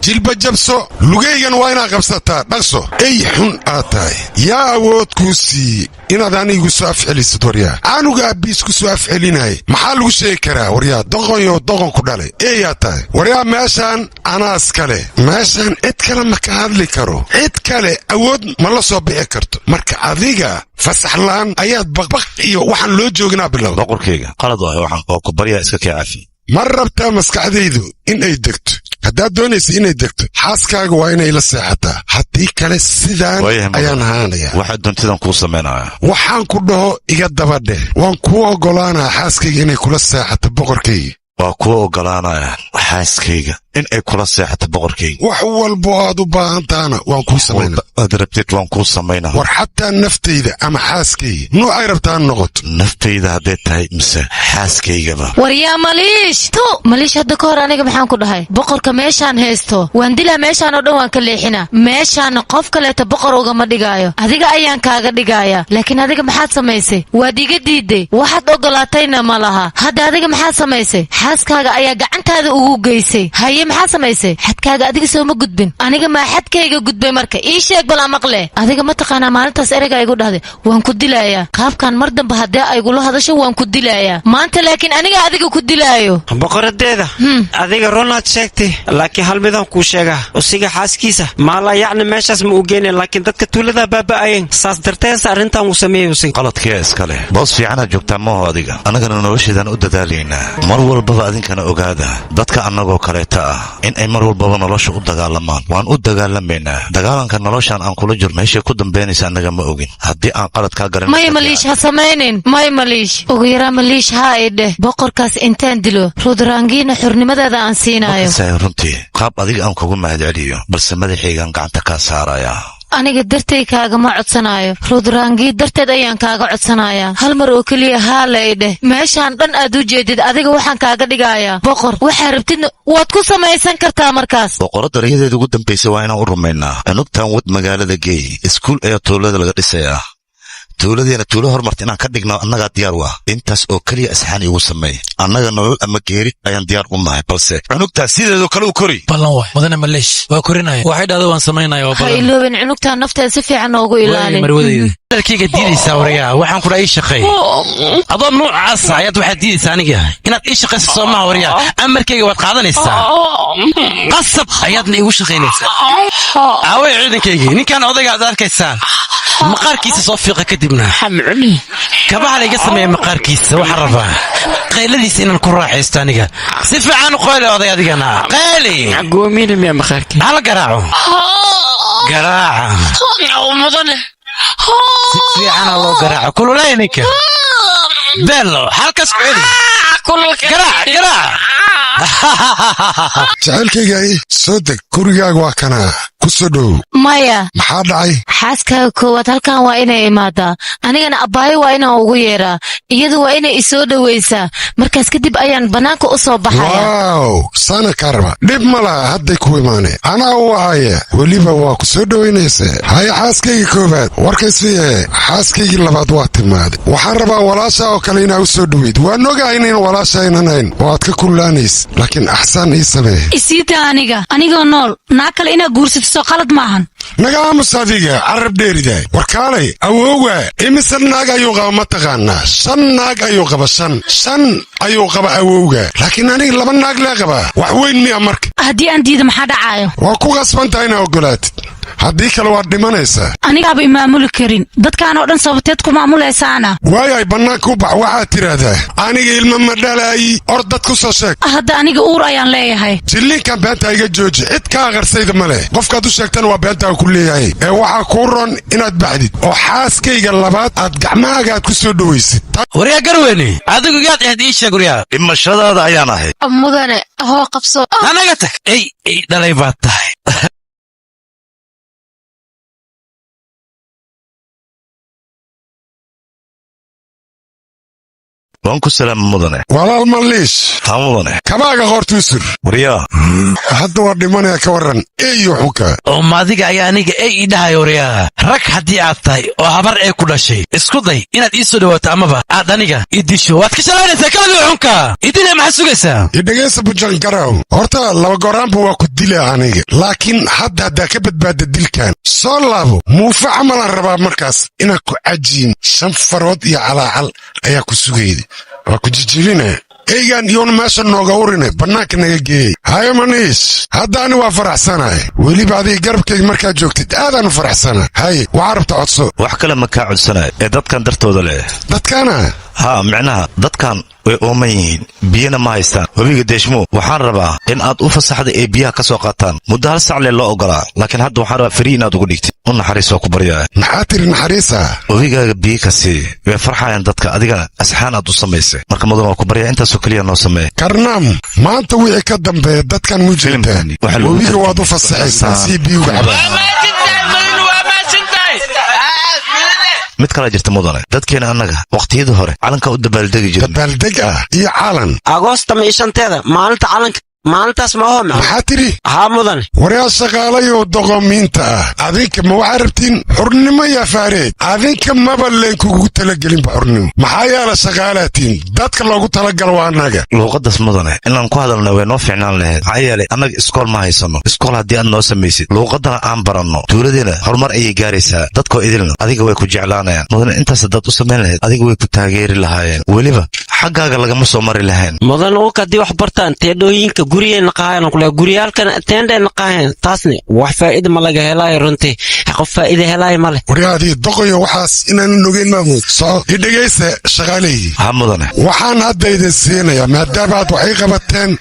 jilba jabso lugaygan waa inaa qabsataa dhaqso ay xun aad tahay yaa awood kuu siiyey inaad anigu soo afcelisid waryaa anuga abiis ku soo afcelinay maxaa lagu sheegi karaa waryaa doqonyo doqon ku dhalay eeyaa tahay waryaa meeshaan anaas kale meeshaan cid kale ma ka hadli karo cid kale awood ma la soo bixi karto marka adiga fasaxlaan ayaad baqbaq iyo waxaan loo joognaa bilow boqorkayga qalad waayo waxaan oo ku baryaa iska kaafi ma rabtaa maskaxdaydu inay degto haddaad doonaysa inay degto xaaskaaga waa inay la seexataa haddii kale sidaan ayaan ahaanayaa waxaad doontidan kuu samaynaya waxaan ku dhaho iga dabadheh waan kuu oggolaanaa xaaskayga inay kula seexato boqorkayga waa kuu oggolaanaya xaaskayga in ay kula seexato boqorkayga wax walbo aad u baahantaana waan kuu samaynaa aad rabtid waan kuu samaynaa war xataa naftayda ama xaaskayga nuucay rabtaa noqoto naftayda hadday tahay mise xaaskaygaba war yaa maliish hadda ka hor aniga maxaan ku dhahay boqorka meeshaan haysto waan dilaa meeshaan oo dhan waan ka leexinaa meeshaana qof kaleeta boqor ugama dhigaayo adiga ayaan kaaga dhigaaya laakiin adiga maxaad samaysay waad iga diiday waxaad oggolaatayna ma laha hadda adiga maxaad samaysay xaaskaaga ayaa gacantaada ugu geysay haye maxaad samaysay xadkaaga adiga sooma gudbin aniga maa xadkayga gudbay marka ii sheeg bal amaqle adiga ma taqaanaa maalintaas ereyga igu dhahday waan ku dilayaa qaabkan mar dambe haddii aygula hadasho waan ku dilayaa maanta laakiin aniga adiga ku dilaayo boqoradeeda adiga runaad sheegtay laakiin hal midaan kuu sheegaa usiga xaaskiisa maala yacni meeshaas ma u geeneen laakiin dadka tuuladaa baaba'ayeen saas darteesa arrintan uu sameeyey usig qaladkiya iskale boos fiicanaad joogtaa maaho adiga annagana nolosheedaan u dadaalaynaa mar walbaba adinkana ogaada dadka annagoo kaleeta ah in ay mar walbaba nolosha u dagaalamaan waan u dagaalamaynaa dagaalanka noloshaan aan kula jirno meeshay ku dambaynaysa annaga ma ogin haddii aan qalad kaa garan maya maliish ha samaynin maya maliish ugu yaraa maliish haa ay dheh boqorkaas intaan dilo rudraangiina xurnimadeeda aan siinaayo runtii qaab adiga aan kugu mahadceliyo balse madaxaygaan gacanta kaa saarayaa aniga dartay kaagama codsanaayo rudraangii darteed ayaan kaaga codsanayaa hal mar oo keliya haala ay dheh meeshaan dhan aad u jeedid adiga waxaan kaaga dhigayaa boqor waxaa rabtidna waad ku samaysan kartaa markaas boqoradda rayadeeda ugu dambaysa waa inaan u rumaynaa cunugtan wad magaalada geey iskuul ayaa tuulada laga dhisayaa tuuladeena tuulo hormarta inaan ka dhigno annagaa diyaar waa intaas oo keliya asxaan iigu sameey annaga nolol ama geeri ayaan diyaar u nahay balse cunugtaas sideedoo kale u kori ballan waay mudane maleesh waa korinaya waxay dhahda waan samaynaya waa ha iloobin cunugtaa nafteeda si fiican noogu ilaalin marwadeyda dalkayga diidaysaa warayaa waxaan kudha ii shaqeey adoo noocaasa ayaad waxaad diidaysaa aniga inaad ii shaqaysa soo maha warayaa amarkayga waad qaadanaysaa qasab ayaadna iigu shaqaynaysaa aaway ciidankaygii ninkaan odayga aad arkaysaa maqaarkiisa soo fiiqa kadibna kabaha layga sameeya maqaarkiisa waxaan rabaa qayladiisa inaan ku raaxaysto aniga si fiican u qoyle oday adigana qayli hala garaaco garaaca si fiicana loo garaaco kululay ninka bello halkaas celi garaac jacaylkaygay soo deg gurigaaga waa kanaa ku soo dhow maya maxaa dhacay xaaskaaga koowaad halkan waa inay imaadaa anigana abbaayo waa inaan ugu yeeraa iyadu waa inay isoo dhowaysaa markaas kadib ayaan bannaanka u soo baxaya waaw sana karba dhib ma laha hadday ku imaaneen anaa u wahaya weliba waa ku soo dhowaynaysa haya xaaskayga koowaad warkaysiyahe xaaskaygii labaad waa timaaday waxaan rabaa walaasha oo kale inaa u soo dhoweyd waan ogahay inayn walaasha aynan hayn oo aad ka kullaanays laakiin axsaan ii samee isiita anigoo nool naa kale inaa guursato qalad maahan naga aamus adiga carab dheeridaay warkaalay awowga imise naag ayuu qaba ma taqaanaa 5 naag ayuu qaba 5 ayuu qaba awowga laakiin aniga 2 naag lee qabaa wax weyn miya marka haddii aan diido maxaa dhacaayo waa ku qasbantahay inaa oggolaatid haddii kale waad dhimanaysaa anigaaba imaamuli karin dadkaan oo dhan sababteed ku maamulaysaana waayay bannaanka u bax waxaad tidhaahdaa aniga ilma ma dhalaayi or dad ku soo sheeg hadda aniga uur ayaan leeyahay jilliinkan beentaa iga jooji cid kaa qarsayda ma leh qofkaad u sheegtana waa beentaa ku leeyahay ee waxaa kuu ron inaad baxdid oo xaaskayga labaad aad gacmahaaga aad ku soo dhowaysid waryaa garweyne adigu yaad ahayd ii sheeg waryaa dhimashadaada ayaan ahayd mudane hoo qabso anaga tag ey dhalay baad tahay waan ku salaama mudane walaal maliish haa mudane kabaaga hortuusur waryaa hadda waa dhimanaya ka waran eeyo xunka oo maadiga ayaa aniga ey ii dhahay waryaa rag haddii aad tahay oo habar ee ku dhashay isku day inaad ii soo dhawaato amaba aad aniga ii disho waad ka shalaanaysaa kabadiga xunka idina maxaad sugaysaa idhegaysa bujan garow horta laba goraanba waa ku dila aniga laakiin haddaa ka badbaada dilkan soo laabo muufa camalaan rabaa markaas inaad ku cajiin 5 farood iyo calaacal ayaa ku sugayda waa ku jijibina eygan iyoona meesha nooga urine bannaanka naga geeyey haye maniis haddaani waa faraxsanahay weliba adiga garabkayga markaad joogtid aadaanu faraxsana haye waxaa rabta codso wax kale ma kaa codsanayo ee dadkan dartooda leh dadkaana haa micnaha dadkan way ooman yihiin biyana ma haystaan webiga deeshmo waxaan rabaa in aad u fasaxda ee biyaha ka soo qaataan muddo 1 sac lee loo ogolaa laakiin hadda waxaan rabaa firi inaad ugu dhigtid u naxariis waa ku baryaa maxaa tiri naxariisa webigaaga biyo ka sii way farxayaan dadka adigana asxaan aad u samaysay marka mudan waa ku baryaa intaasoo keliya noo sameeya karnaam maanta wixii ka dambeeya dadkan mujrimta webiga waad u fasaxaysaa sii biyuga cabaan mid kala jirta mudane dadkeena annaga waqtiyadii hore calanka u dabaaldegi jirnay dabaaldeg ah iyo calan agoosta ma ishanteeda maalinta calanka maalintaas ma oho maxaa tiri haa mudane waryaa shaqaalayoo doqomiinta ah adinka ma waxaa rabtiin xurnimo yaa faareed adinka maba leenkugu talagelinba xurnimo maxaa yaala shaqaalaatiin dadka loogu talagalo waa annaga luuqadaas mudane inaan ku hadalna way noo fiicnaan lahayd maxaa yeelay annaga iskool ma haysano iskool haddii aad noo samaysid luuqadana aan baranno tuuladeena horumar ayay gaaraysaa dadkoo idilna adiga way ku jeclaanayaan mudane intaas haddaad u samayn lahayd adiga way ku taageeri lahaayeen weliba xaggaaga lagama soo mari lahayn mudane uka haddii wax bartaan teedhooyinka guriyeen naqaayaan kule guryaalkan teendhe naqaayaan taasni wax faa'iida ma laga helaayo runtii qof faa'iida helaayo male waryaadii doqoyo waxaas inaan nogeyn maamuud soo idhegaysa shaqaaleeyii haa mudane waxaan hadda idin siinayaa maadaabaad waxay qabateen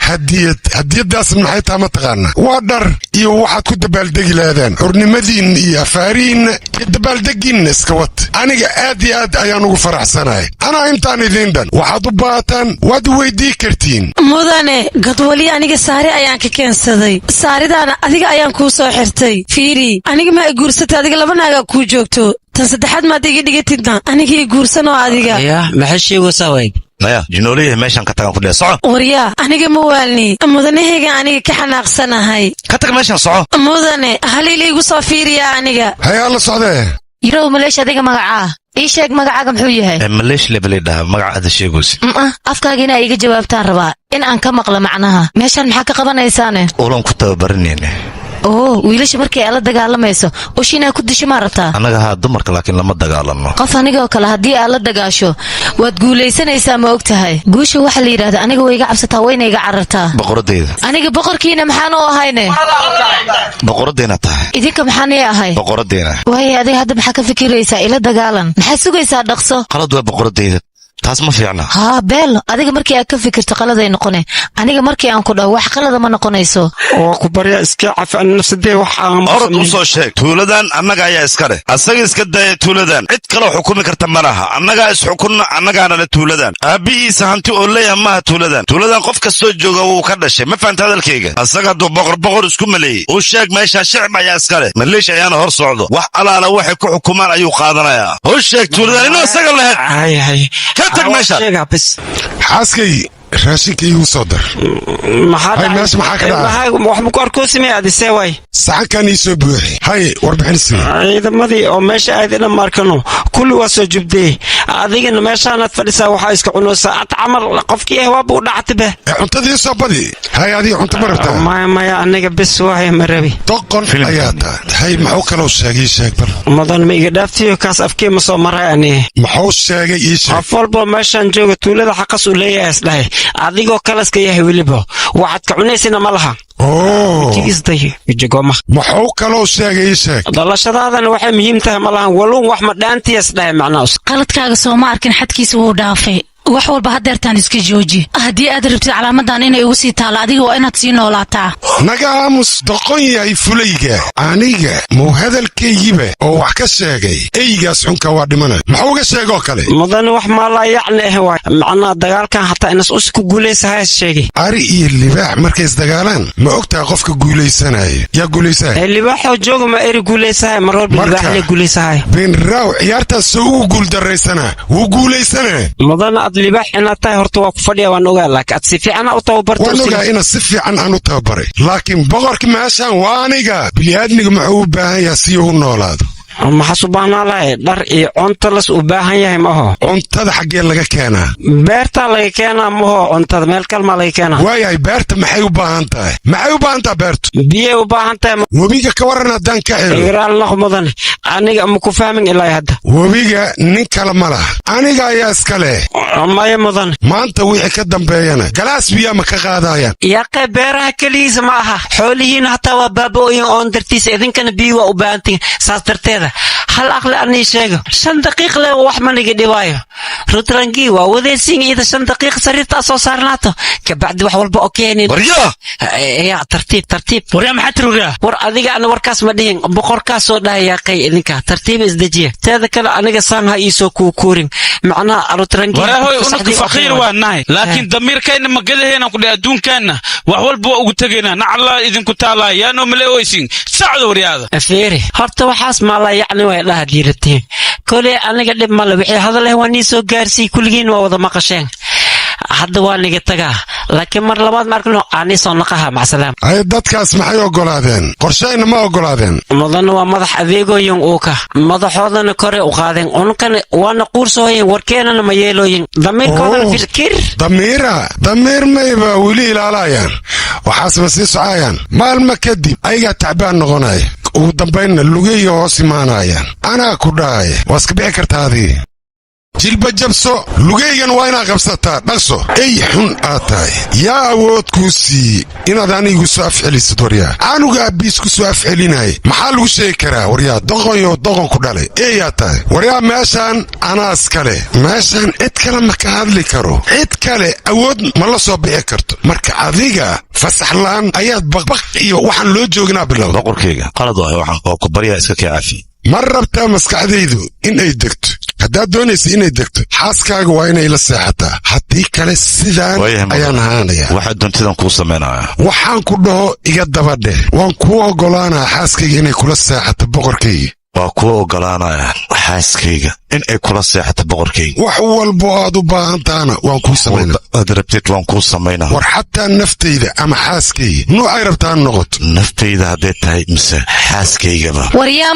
hadiyadaas maxay taa mataqaana waa dhar iyo waxaad ku dabaaldegi lahaadaan xurnimadiinna iyo afaarihiinna iyo dabaaldegiinna iska wad aniga aad iyo aad ayaan ugu faraxsanahay anaa intaan idiin dhan waxaad u baahataan waad weydii kartiin mudane gadwali aniga saari ayaan ka keensaday saaridaana adiga ayaan kuu soo xirtay fiiri aniga ma i guursatay adiga laba naagaa kuu joogto tan saddexaad maad iga dhigatidna aniga i guursanoo adiga yaa maxay sheegaysaa way maya jinooliyaha meeshan ka tagan ku dheh soco waryaa aniga ma waalni mudanahayga aniga ka xanaaqsanahay ka tag meeshan soco mudane haliil iigu soo fiiriyaa aniga hayaa la socdee yirow maleesh adiga magacaa ii sheeg magacaaga muxuu yahay maleesh lebelay dhaha magaca ada sheegaysi afkaaga inaa iiga jawaabtaan rabaa in aan ka maqlo macnaha meeshaan maxaa ka qabanaysaane ulan ku tababarinayne oo wiilasha markay aad la dagaalamayso ushi inaa ku disho maa rabtaa annaga haa dumarka laakiin lama dagaalano qof anigoo kale haddii aad la dagaasho waad guulaysanaysaa ma og tahay guusha waxaa la yidhahda aniga way iga cabsataa wayna iga carartaa boqoradeyda aniga boqorkiina maxaan u ahayne boqoradeyna tahay idinka maxaan ii ahay boqoradeyna waaye adiga hadda maxaa ka fikiraysaa ila dagaalan maxaad sugaysaa dhaqso qalad waa boqoradeyda taas ma fiicna haa beel adiga markii aad ka fikirto qaladay noqone aniga markii aan ku dhaho wax qalada ma noqonayso oo ku barya iska cafi an nafsadee wax aan orod u soo sheeg tuuladan annaga ayaa iska leh asaga iska daya tuuladan cid kaloo xukumi karta ma laha annagaa isxukunna annagaana le tuuladan aabbihiisa hanti oo leeyaha maaha tuuladan qof kastoo jooga wuu ka dhashay ma fahanta hadalkayga asaga hadduu boqor isku maleeyey u sheeg meeshaa shicib ayaa iska leh maleesh ayaana hor socdo wax alaala waxay ku xukumaan ayuu qaadanayaa u sheeg tuuladan inuu isaga lehed xaaskay raashinka iigu soo dar meesha maxaa ka dhaca waxba ku arkoosimay adisee waay saxankan ii soo buuxi hay warbixin ciidamadii oo meesha aad ina markano kulli waa soo jubdee adigana meeshaanaad fadhisaa waxaa iska cunoosaa ad camal qofkii ahwaaba u dhactibe cuntadii soo badi hay adiga cunto ma rabtaa maya aniga bes waaye ma rabi doqon ayaa taa hay maxuu kaloo sheegay sheeg bal mudan ma iga dhaaftiyo kaas afkee ma soo maray ani maxuu sheegay ii sheeg qof walba meeshaan jooga tuulada xaqas u leeyahay isdhahay adigoo kalaska yahay weliba waxaad ka cunaysina ma laha maxuu kaloo sheegay ii sheeg dhalashadaadana waxay muhiim tahay ma lahan waluun wax ma dhaantiyas dhahay macnahaas qaladkaaga soo ma arkin xadkiisa wuu dhaafay wax walba hadeertaan iska jooji haddii aad rabtid calaamadan inay ugu sii taalo adiga waa inaad sii noolaataa naga aamus doqon yahay fulayga aniga muu hadalkaygiba oo wax ka sheegay eygaas xunka waa dhimana maxuu uga sheegoo kale mudane wax maalaa yacni ah waay macnaha dagaalkan hataa inas us ku guulaysahay sheegay ari iyo libaax markay isdagaalaan ma ogtaha qofka guulaysanaya yaa guulaysahay libaaxoo jooga ma eri guulaysahay mar walba libaax le guulaysahay beenraaw ciyaartaas soo ugu guuldarraysana wuu guulaysana mudane ad libax inaad tahay horta waa ku fadhiya waan ogaa laakiin ad si fiican u tababarto waan ogaa ina si fiican aan u tababaray laakiin boqorka meeshaan waa aniga bini'aadmiga muxuu u baahan yahay si uu u noolaado maxaa subaahnaa lahay dhar iyo cunto las u baahan yahay maho cuntada xaggee laga keenaa beerta laga keenaa maho cuntada meel kalma laga keenaa waayahay beerta maxay u baahan tahay beertu biyay u baahan tahay webiga ka waran haddaan ka xiro igaraal naq mudan aniga ma ku fahmin ilaa hadda webiga nin kale ma laha aniga ayaa iska leh maya mudan maanta wixii ka dambeeyana galaas biyaa ma ka qaadayaan yaqee beeraha keligiisa ma aha xoolihiina hataa waa baaba'ooyin oon dartiisa idinkana biyo waa u baahantihin saas darteeda hal aqli anii sheego 5 daqiiq le wax maniga dhibaayo rutrangi waa wadaysiin ida 5 daqiiq sariirta soo saarnaato ka bacdi wax walba oo keenin ya tartiib waryaa maxaa tiruriyaa war adiga ana warkaas ma dhihin boqorkaas soo dhahay yaqay idinka tartiib isdajiya teeda kale aniga saan ha iisoo kuurin macnaa rutrangi waraahoy unka faqiir waa nahay laakiin damiirkayna ma gadaheena ku dhahay adduunkaana wax walba ugu tageena nacala idinku taalaa yaano maleeysin sacdo waryaada afeeri horta waxaas ma la yacni way dhaha diirteen kole aniga dib ma la wixii hadal ah waan soo gaarsii kulligiin waa wada maqasheen hadda waa niga tagaa laakiin mar labaad markano aani soo naqaha macasalaam ay dadkaas maxay ogolaadeen qorshayna ma ogolaadeen mudan waa madax adeegoyin uu ka madaxoodana kore u qaadeen unkan waana quursooyin warkeenana ma yeelooyin damiirkooda fikir damiir mayba wili ilaalayaan waxaas ma sii socayaan maalma kadib ayaga tacbaan noqonaya ugu dambaynna lugeeyo hoos imaanayaan anaa ku dhahay waa iska bixi kartaa adii jilba jabso lugaygan waa inaad qabsataa dhaqso ey xun aad tahay yaa awood kuu siiyey inaad anigu soo afcelisid waryaa canuga abbiis ku soo afcelinaya maxaa lagu sheegi karaa waryaa doqonyo doqon ku dhalay eeyaa tahay waryaa meeshaan anaas kale meeshaan cid kale ma ka hadli karo cid kale awood ma la soo bixi karto marka adiga fasaxlaan ayaad baqbaq iyo waxaan loo jooginaa bilowda boqorkayga qalad waay waxaan oo ku baryaa iska kee cafi ma rabtaa maskaxdaydu inay degto haddaad doonaysa inay degto xaaskaaga waa inay la seexataa haddii kale sidaan ayaan ahaanaya waxaad doontidan kuu samaynaya waxaan ku dhaho iga dabadheh waan kuu oggolaanaa xaaskayga inay kula seexato boqorkayga waa kuwa oggolaanaya xaaskayga in ay kula seexato boqorkayga wax walbo aad u baahantaana waan kuu samaynaa aad rabtid waan kuu samaynaa war xataa naftayda ama xaaskayga noocay rabtaan noqoto naftayda hadday tahay mise xaaskaygaba waryaa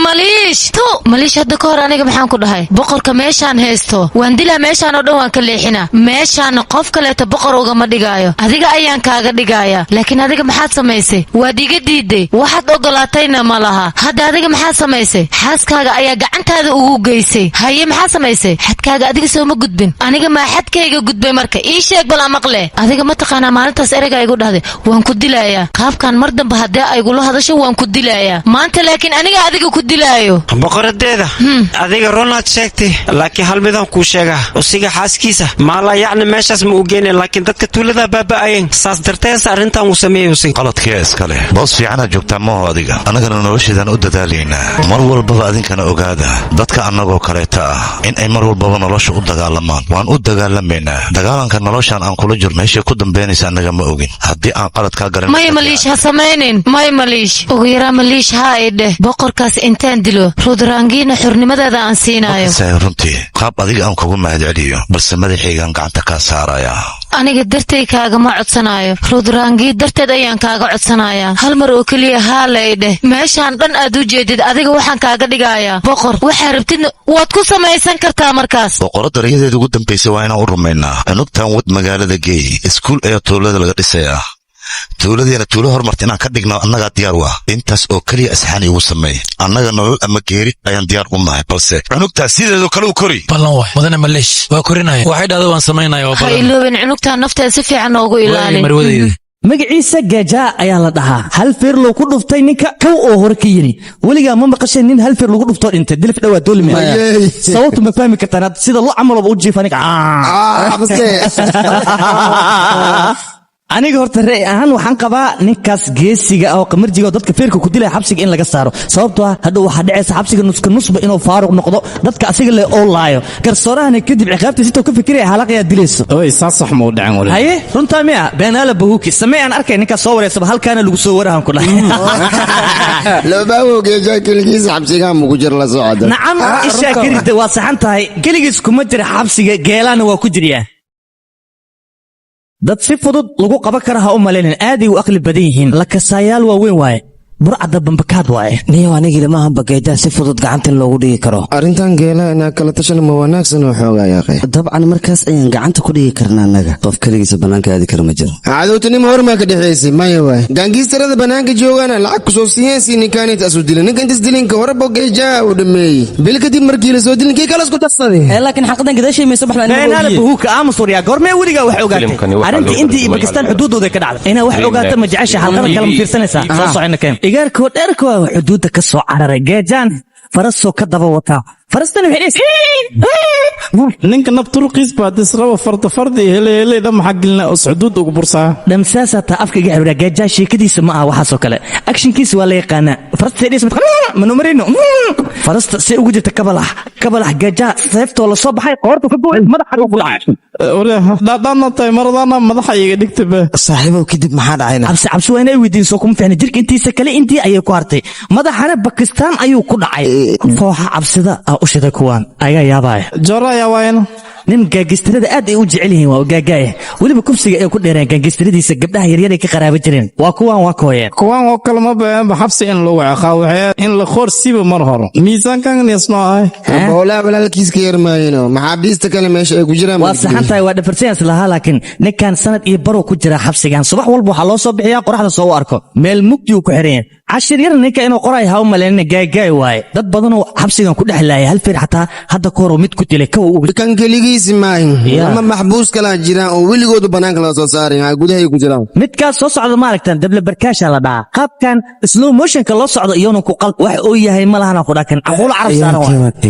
maliish hadda ka hor aniga maxaan ku dhahay boqorka meeshaan haysto waan dilaa meeshaan oo dhan waan ka leexinaa meeshaan qof kaleeta boqor ugama dhigaayo adiga ayaan kaaga dhigaaya laakiin adiga maxaad samaysay waad iga diiday waxaad ogolaatayna ma laha hadda adiga maxaad samaysay xaaskaaga ayaa gacantaada ugu geysay haye maxaa samaysay xadkaaga adiga soo ma gudbin aniga maa xadkayga gudbay marka ii sheeg bal amaqle adiga ma taqaanaa maalintaas ereyga igu dhahday waan ku dilayaa qaabkan mar dambe haddii aygula hadasho waan ku dilayaa maanta laakiin aniga adiga ku dilaayo boqoradeeda adiga runaad sheegtay laakiin hal midaan kuu sheegaa usiga xaaskiisa maala yacni meeshaas ma u geene laakiin dadka tuulada baaba'ayeen saas dartees arrintan uu sameeyey usig qaladkee iska leh boos fiicanaad joogtaa maho adiga annagana nolosheedaan u dadaalaynaa mar walbaba adinkana ogaada dadka annagoo kaleeta ah in ay mar walbaba nolosha u dagaalamaan waan u dagaalamaynaa dagaalanka noloshaan aan kula jir meeshay ku dambaynaysa annaga ma ogin haddii aan qalad kaa garan may maliish ha samaynin may maliish ugu yaraa maliish haa idheh boqorkaas intaan dilo rudraangiina xurnimadeeda aan siinaayo runtii qaab adiga aan kugu mahadceliyo balse madaxaygaan gacanta kaa saaraya aniga dartay kaagama codsanaayo rudraangii darteed ayaan kaaga codsanayaa hal mar oo keliya haa la idheh meeshaan dhan aad u jeedid adiga waxaan kaaga dhigayaa boqor waxaa rabtidna waad ku samaysan kartaa markaas boqorada rayadeeda ugu dambaysay waa inaan u rumaynaa cunugtan wad magaalada geey iskuul ayaa tuulada laga dhisayaa tuuladeena tuulo hormarta inaan ka dhigno annagaa diyaar u ah intaas oo keliya asxaan iigu sameey annaga nolol ama geeri ayaan diyaar u nahay balse cunugtaas sideedu kale u kori ballan waay mudane maleesh waa korinaya waxay dhahda waan samaynaya ha iloobin cunugtaan nafteeda si fiican noogu ilaali marwadeyda magaciisa gaajaa ayaa la dhahaa hal feer loo ku dhuftay ninka kow oo hore ka yidhi weligaa ma maqasheen nin hal feer lagu dhuftoo dhintay dilif dhawaa doolime sababtu ma fahmi kartaan sida lo camalaba u jiifa aniga aniga horta ra'y ahaan waxaan qabaa ninkaas geesiga ah oo qamarjiga oo dadka feerka ku dilaya xabsiga in laga saaro sababtoo ah hadhow waxaa dhacaysa xabsiga nusba inuu faaruq noqdo dadka asiga le oo laayo garsoorahana kadib ciqaabtiisa intoo ka fikiraya xalaqayaa dilayso oy saas sax ma u dhacin wali haye runtaa miya beenaala bahuuki samee aan arkay ninkaas soo wareysaba halkaana lagu soo warahan ku dhahay loobaawowgeeja keligiis xabsigaa mugu jir la socda nacam ishaa karida waa saxan tahay keligiis kuma jira xabsiga geelaana waa ku jiryaa dad si fudud lagu qaban kara ha u malaynin aaday u aqli badan yihiin la kasaayaal waaweyn waaye burcada bambakaad waaye niyo anigii lamahan bageedaa si fudud gacanta loogu dhigi karo arrintan geela inaa kala tashan ma wanaagsan oo xoogaa yaaqay dabcan markaas ayaan gacanta ku dhigi karnaa annaga qof keligiisa bannaanka aadi kara ma jiro cadowtinimo hormaa ka dhexaysay maya waay gaangiistarada bannaanka joogaana lacag ku soo siiyeensi ninkaanit asu dilin ninka intas dilinka hore bogeejaa uu dhameeyey bil kadib markii la soo dilin kii kale isku darsaday laakiin xaqadan gadaashay mayso baxlaan buhuka aamus waryaa goormee weligaa wax ogaatay arrintii intii iyo bakistaan xuduudooda ka dhacday inaa wax ogaata ma jecesha xalqada kale ma fiirsanaysaa soo socona keen igaarkoo dheerka waa xuduudda ka soo cararay geejaan farasoo ka daba wataa farastani ninka nabturuqiis baa disqaba fardi hele maxaa gelina oo xuduud ugu bursaa dhamsaasa taa afkayga xibra geejaan sheekadiisa ma aha waxaasoo kale akshinkiisa waa la yaqaanaa farasta farasta si ugu jirta kabalax geejaa seeftoo la soo baxay qoortu ka buuxay madaxa ugu dhacay dhaadhaadna tahay maradaana madaxa iga dhigtaba saaxiibow kadib maxaa dhacayna cabsi waa inay weydiin soo kuma fiicna jirka intiisa kale intii ayay ku hartay madaxana bakistaan ayuu ku dhacay fooxa cabsida ah u shiday kuwaan ayaa yaabaya jora ayaa waayna nin gaagistarada aad ay u jecel yihiin waa gaagaaya weliba kubsiga ay ku dheereen gaagistaradiisa gabdhaha yaryar ay ka qaraaba jireen waa kuwaan waa kooyeen kuwaan oo kale ma baahanba xabsi in lagu ciqaawo in la khoorsiiba mar horo miisaankan isnoo ahay boolaa walaalkiiska yarmaayino maxaabiista kale meesha ay ku jiraan waa saxan tahay waa dhafarsayans lahaa laakiin ninkan sanad iyo barow ku jira xabsigan subax walba waxaa loo soo bixiyaa qoraxda soo u arko meel mugdiuu ku xiran yahay cashir yar ninka inuu qoray ha u malaynina gaagaay waaye dad badanoo xabsigan ku dhex laayay hal feer xataa hadda ka hor mid ku dilay kan keligiisi maahin ama maxbuus kalaa jiraan oo weligoodu bannaanka laga soo saaray gudahay ku jiraan midkaas soo socda maaragtan dable barkaasha la dhahaa qaabkan slow motionka loo socdo iyona ku qalb wax uu yahay ma lahana ku dhakan aquul carab saaran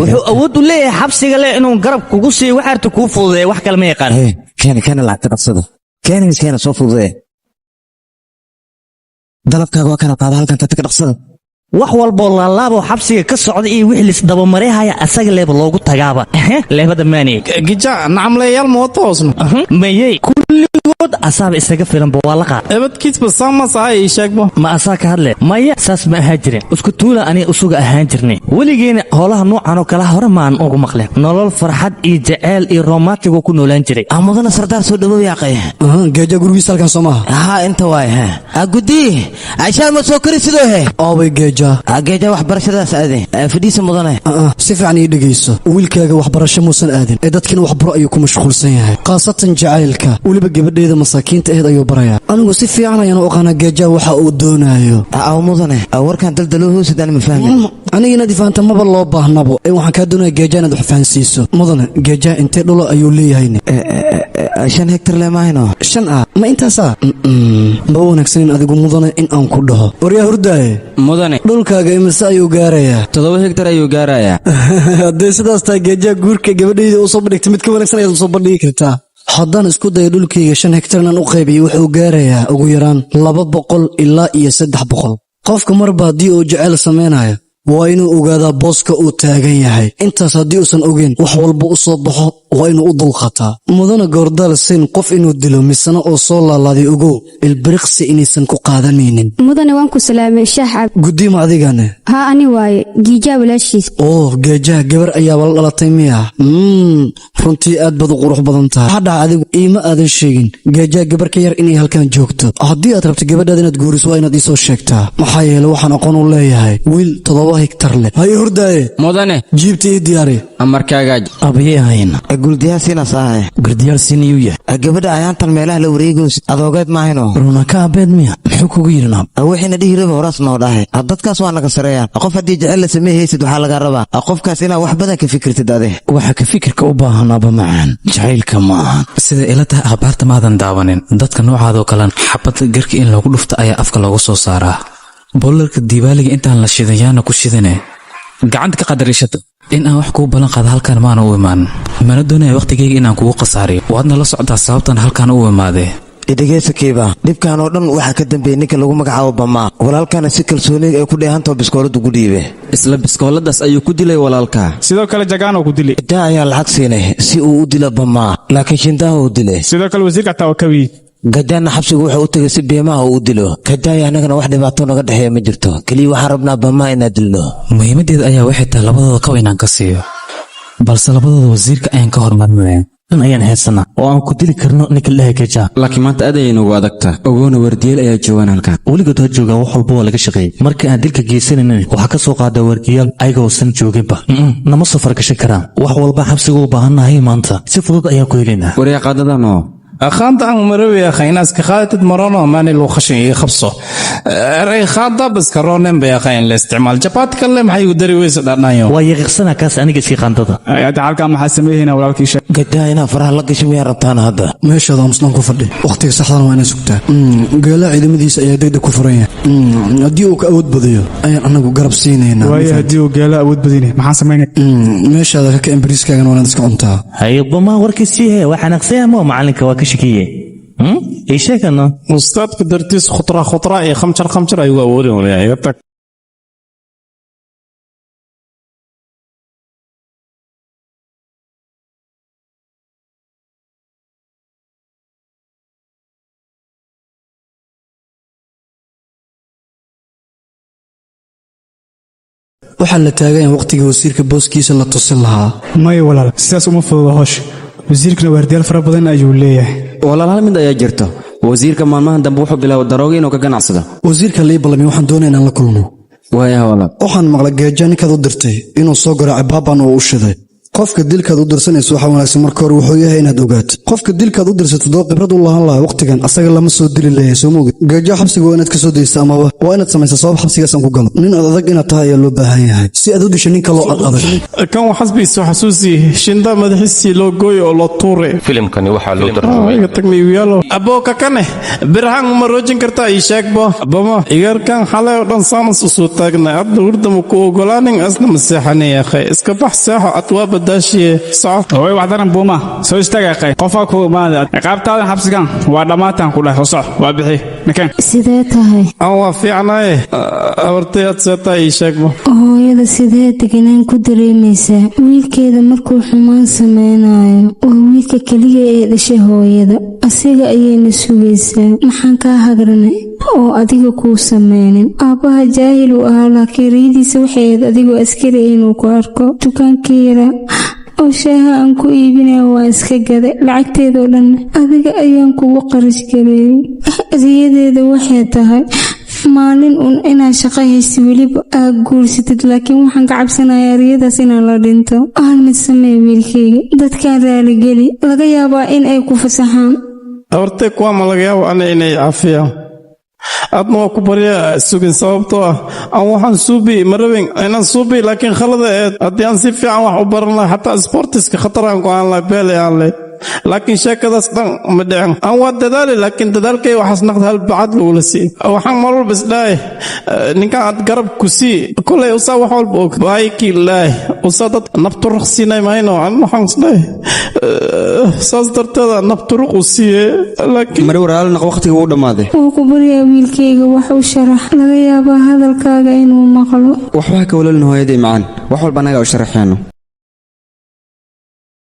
wuxuu awood u leeyahay xabsiga le inuu garab kugu siiyo waxaarta kuu fududeeya wax kale ma yaqaan keena lacagta dhaqsado keena soo fududee dalabkaaga waa kana qaada halkan tagta ka dhaqsada wax walboo laalaaboo xabsiga ka socda iyo wixii lisdabamarihaya asaga leeba loogu tagaaba leebada maaniye gija nacamleeyaal mootoosna mayey kulligood asaaba isaga filanba waa la qaad ebadkiisba saamasaa ii sheegbo ma asaa ka hadle maya saas ma ahaan jirin isku tuula aniga usuga ahaan jirnay weligeena howlaha noocan oo kale hore maan ugu maqleen nolol farxad iyo jaceyl iyo romantigo ku noolaan jiray mudana sardaar soo dhawow yaaqay geeja gurigiisa halkan soo maaha haa inta waay gudi aishaan ma soo kori sidoo he oobay geeja waxbarashadaas aade fadhiisa mudane si fiican ii dhegayso wiilkaaga waxbarasho muusan aadin ee dadkina waxbaro ayuu ku mashquulsan yahay khaasatan jacaylka weliba gabadheeda masaakiinta aheed ayuu barayaa anigu si fiican ayaan u aqaanaa geeja waxa uu doonayo mudane warkaan daldalo hoosidaan ma fahmin aniga inaad ifaanta maba loo baahnabo ee waxaan kaa doonaya geeja inaad wax fahansiiso mudane geeja intee dhulo ayuu leeyahayne 5 hektar leemaahayno 5 ma intaasaa ma wanaagsanin adigu mudane in aan ku dhaho waryaa hurdaaye mudane dhulkaaga imise ayuu gaarayaa 7 hektar ayuu gaarayaa haddee sidaas tahay geeja guurka gabadhayda u soo bandhigtay mid ka wanaagsan ayaad u soo bandhigi kartaa haddaan isku dayo dhulkayga 5 hektar inaan u qaybiyo wuxuu gaarayaa ugu yaraan 200 ilaa iyo 300 qofka marba haddii uu jecel samaynayo waa inuu ogaadaa booska uu taagan yahay intaas haddii uusan ogeyn wax walba u soo baxo waa inuu u dulqataa mudana goordaal siin qof inuu dilo misana oo soo laalaaday ogow ilbiriqsi inaysan ku qaadanaynin mudane waan ku salaamay shaaxab guddiima adigane haa ani waaye giijaa walaashiis geejaha gabar ayaaba la dhalatay miya runtii aad baad u qurux badan tahay hadhaa adigu iima aadan sheegin geejaha gabar ka yar inay halkan joogto haddii aad rabto gabadhaada inaad guuriso waa inaad iisoo sheegtaa maxaa yeele waxaan aqoon u leeyahay wiil 7 hektar leh hay hurdaaye mudane jiibta ii diyaari amarkaaga abayay ahayn gurdiyaal siinasaahe gurdiyaal siinayuu yahay gabadha ayaantan meelaha la wareegoos adoogeed maahayno runa ka abeed miya muxuu kugu yidhinaa wixiina dhihi raba horaas noo dhahay dadkaas waa naga sareeyaan qof haddii jecel la sameeyhaysid waxaa laga rabaa qofkaas inaad wax badan ka fikirtid ade waxa ka fikirka u baahanaaba macaan jacaylka ma ahan sida ila tahay akhbaarta maadan daawanin dadka noocaadoo kalen xabad garka in lagu dhufta ayaa afka loogu soo saaraa boolarka diibaaliga intaan la shidan yaana ku shidane gacanta ka qadarishata in aan wax kuu ballan qaada halkaan maana u imaanin mana doonaya wakhtigayga inaan kugu khasaariyo waadna la socdaa sababtan halkaan u imaadee idhegeysakiiba dhibkan oo dhan waxaa ka dambeeyey ninka lagu magacaabo bamaa walaalkana si kalsooniga ay ku dheehantao biskooladu ku dhiibe isla biskooladaas ayuu ku dilay walaalka sidoo kale jagaanoo ku dilay daa ayaa lacag siinay si uu u dilo bamaa laakiin shindaha uu dilay sidoo kale wasiirka taawakawi gajaanna xabsigu wuxuu u tegay si beemaha uu dilo kadaaya annagana wax dhibaato naga dhexeeya ma jirto keliya waxaan rabnaa bamaa inaan dilno muhiimaddeeda ayaa waxay tahay labadooda kaw inaan ka siiyo balse labadooda wasiirka ayaan ka hormarinaya ayaan haysanaa oo aan ku dili karno ninka ilahay geejaa laakiin maanta aad ayay noogu adagtaa ogoona wardiyeel ayaa joogaan halkan weligood ha joogaan wax walba waa laga shaqeeyey markii aan dilka geysanaynin waxaa ka soo qaadaa wardiyaal ayagoosan jooginba nama soo fargashan karaan wax walba xabsiga u baahannahay maanta si fudud ayaan ku helaynaa waryaa qaadadano أخانت عن مروي يا أخي ناس كخالة مرانا ماني لو خشين يخبصوا رأي خاطة بس كرونين بيا أخي الاستعمال جبات كلم حي ودري ويس دارنايو ويغسنا كاس أنا قشي خانتها يا تعال كم حاسميه هنا ولا كيش قد هنا فرح لك شوية ربطان هذا meesha hada muslan ku fadhi waqtiga saxdan waa inay sugtaa geela ciidamadiisa ayaa degdeg ku furaya haddii uu ka awood badayo ayaan anagu garab siinaynaa waayo haddii uu geela awood badinay maxaan samaynay meeshaada ka keen bariiskaagan waa inaad iska cuntaa haybama warkiisii he waxaan aqsayamo macalinka waa ka shakiye ايشكنا استاذ كدرتيس خطره اي خمشر ايوه اولي ولا يتك waxaa la taagan waqtiga wasiirka booskiisa la tusin lahaa may walaal sidaas uma fududa hoosh wasiirkana waardiyaal fara badan ayuu leeyahay walaal hal mid ayaa jirta wasiirka maalmahan dambe wuxuu bilaabay darooga inuu ka ganacsado wasiirka lii balami waxaan doonaya inaan la kulmo waayaha walaal waxaan maqlay geeja ninkaad u dirtay inuu soo garaacay baaban oo u shiday qofka dilkaad u dirsanayso waxa wanaagsan marka hore wuxuu yahay inaad ogaato qofka dilkaad u dirsato doo khibrad u lahaan lahaa waqtigan asaga lama soo dili leeyahay soo moogid geeja xabsiga waa inaad ka soo daysa amaba waa inaad samaysa sabab xabsigaasan ku galo nin aad adag inaad tahay ayaa loo baahan yahay si aad u disho ninka loo adag kan waxasbiiso xasuusi shinda madaxiisii loo gooyo oo loo tuure filimkani waxaa loo darramay tagmiyaalo abooka kane birhaan ma roojin kartaa ii sheegbo abama igarkan xalay oo dhan saanas u soo taagnay hadda hurdama ku ogolaanin asna maseexanay akhay iska bax seexo atwaaba daashiye socod way waxdaran buuma soo istaaga akhay qofaa ku imaada qaabtaadan xabsigan waa dhamaataan ku dhahay soo waa bixi nakeen sidee tahay waa fiicnaaye abartay aad seetaa ii sheegbo hooyada sidee deganaan ku dareemaysaa wiilkeeda markuu xumaan samaynayo waa wiilka keliya ee dhashay hooyada asiga ayayna sugaysaa maxaan kaa hagranay oo adiga kuu samaynin aabbaha jaahil uu ahaa laakiin riyadiisa waxay ahayd adigoo askari inuu ku arko dukaankiira oo sheeha aan ku iibinaya waa iska gaday lacagteedoo dhan adiga ayaan kugu qarash gareeyey riyadeeda waxay tahay maalin uun inaad shaqo haysi weliba aad guursatid laakiin waxaan ka cabsanayaa riyadaas inaan la dhinto hal mid samee wiilkayga dadkaan raaligeli laga yaabaa in ay ku fasaxaan abartay kuwa ma laga yaabo ana inay caafiyaan aadna waa ku barya sugin sababtoo ah aan waxaan suubi marabin inaan suubi laakiin khalada eed haddii aan si fiican wax u baran lahay xataa sportiska khataraan ku aan lahay beele aan leh laakiin sheekadaas dhan ma dhicin aan waa dadaali laakiin dadaalkay waxaas naqda hal bacad lagula sii waxaan mar walba isdhahay ninkan aad garab ku sii kolay usaa wax walba og baayikii laah usaa dad nabturuq siinay mayno aan waxaan isdhahay saas darteeda nabturuq u siiye laakiin mari waraalnaq waqtiga uu dhammaaday wuu ku baryaa wiilkayga wax u sharax laga yaabaa hadalkaaga inuu maqlo waxbaa ka walaalin hooyaday macaan wax walba anaga u sharaxeeno